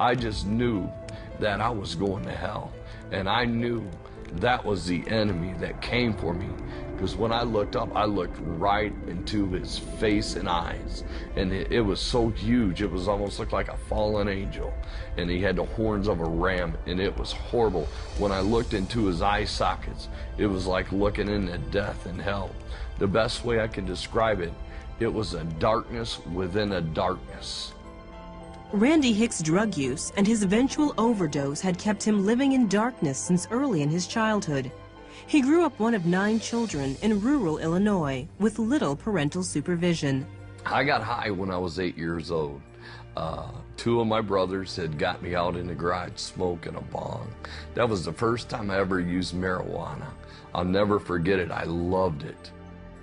I just knew that I was going to hell. And I knew that was the enemy that came for me. Because when I looked up, I looked right into his face and eyes. And it was so huge, it was almost looked like a fallen angel. And he had the horns of a ram, and it was horrible. When I looked into his eye sockets, it was like looking into death and hell. The best way I can describe it, it was a darkness within a darkness. Randy Hicks' drug use and his eventual overdose had kept him living in darkness since early in his childhood. He grew up one of 9 children in rural Illinois with little parental supervision. I got high when I was 8 years old. 2 of my brothers had got me out in the garage smoking a bong. That was the first time I ever used marijuana. I'll never forget it. I loved it.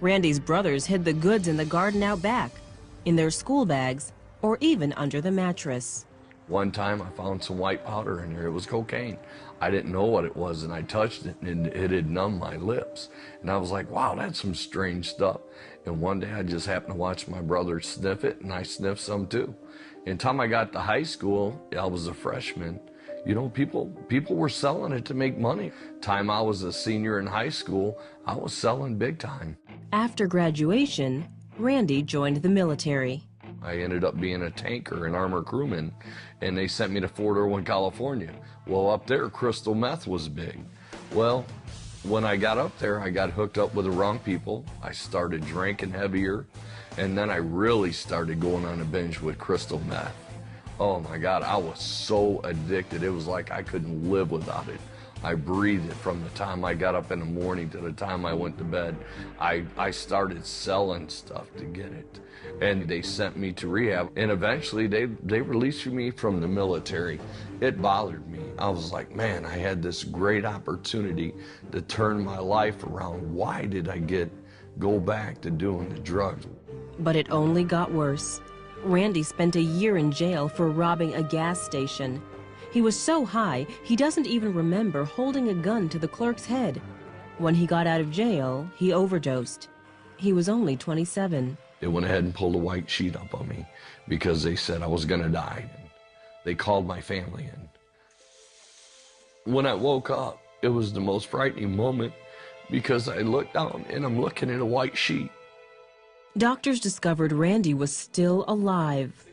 Randy's brothers hid the goods in the garden out back, in their school bags, or even under the mattress. One time I found some white powder in there. It was cocaine. I didn't know what it was, and I touched it, and it had numbed my lips. And I was like, wow, that's some strange stuff. And one day I just happened to watch my brother sniff it, and I sniffed some too. And time I got to high school, I was a freshman, you know, people were selling it to make money. Time I was a senior in high school, I was selling big time. After graduation, Randy joined the military. I ended up being a tanker, an armor crewman, and they sent me to Fort Irwin, California. Well, up there, crystal meth was big. Well, when I got up there, I got hooked up with the wrong people. I started drinking heavier, and then I really started going on a binge with crystal meth. Oh my God, I was so addicted. It was like I couldn't live without it. I breathed it from the time I got up in the morning to the time I went to bed. I started selling stuff to get it. And they sent me to rehab, and eventually they released me from the military. It bothered me. I was like, man, I had this great opportunity to turn my life around. Why did I go back to doing the drugs? But it only got worse. Randy spent a year in jail for robbing a gas station. He was so high, he doesn't even remember holding a gun to the clerk's head. When he got out of jail, he overdosed. He was only 27. They went ahead and pulled a white sheet up on me because they said I was going to die. They called my family in. When I woke up, it was the most frightening moment because I looked down and I'm looking at a white sheet. Doctors discovered Randy was still alive.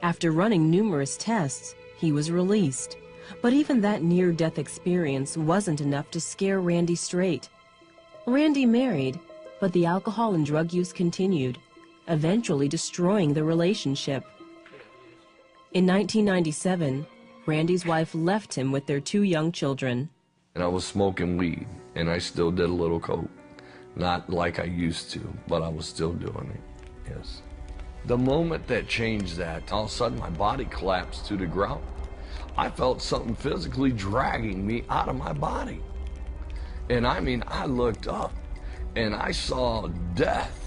After running numerous tests, he was released. But even that near-death experience wasn't enough to scare Randy straight. Randy married, but the alcohol and drug use continued, eventually destroying the relationship. In 1997, Randy's wife left him with their 2 young children. And I was smoking weed, and I still did a little coke. Not like I used to, but I was still doing it, yes. The moment that changed that, all of a sudden my body collapsed to the ground. I felt something physically dragging me out of my body. And I mean, I looked up and I saw death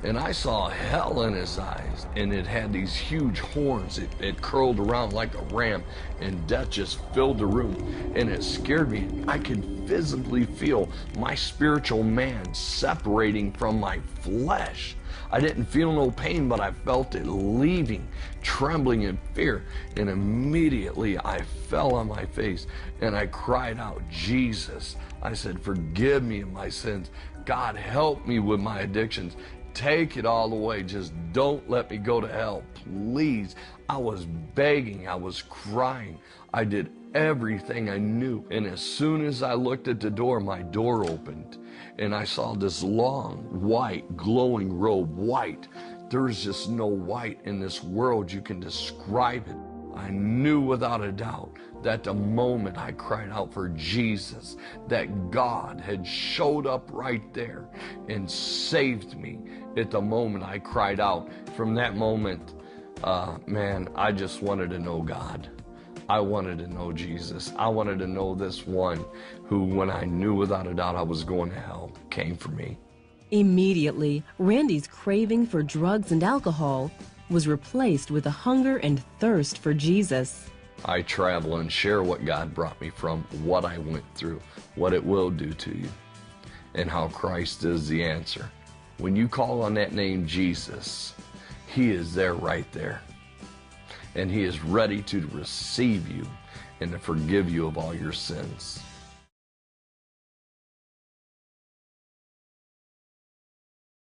and I saw hell in his eyes, and it had these huge horns. It curled around like a ram, and death just filled the room, and it scared me. I could visibly feel my spiritual man separating from my flesh. I didn't feel no pain, but I felt it leaving, trembling in fear. And immediately I fell on my face and I cried out, Jesus. I said, forgive me of my sins. God, help me with my addictions. Take it all away. Just don't let me go to hell, please. I was begging. I was crying. I did everything I knew. And as soon as I looked at the door, my door opened. And I saw this long, white, glowing robe, white. There's just no white in this world you can describe it. I knew without a doubt that the moment I cried out for Jesus, that God had showed up right there and saved me at the moment I cried out. From that moment, man, I just wanted to know God. I wanted to know Jesus. I wanted to know this one who, when I knew without a doubt I was going to hell, came for me. Immediately, Randy's craving for drugs and alcohol was replaced with a hunger and thirst for Jesus. I travel and share what God brought me from, what I went through, what it will do to you, and how Christ is the answer. When you call on that name Jesus, He is there right there. and he is ready to receive you and to forgive you of all your sins.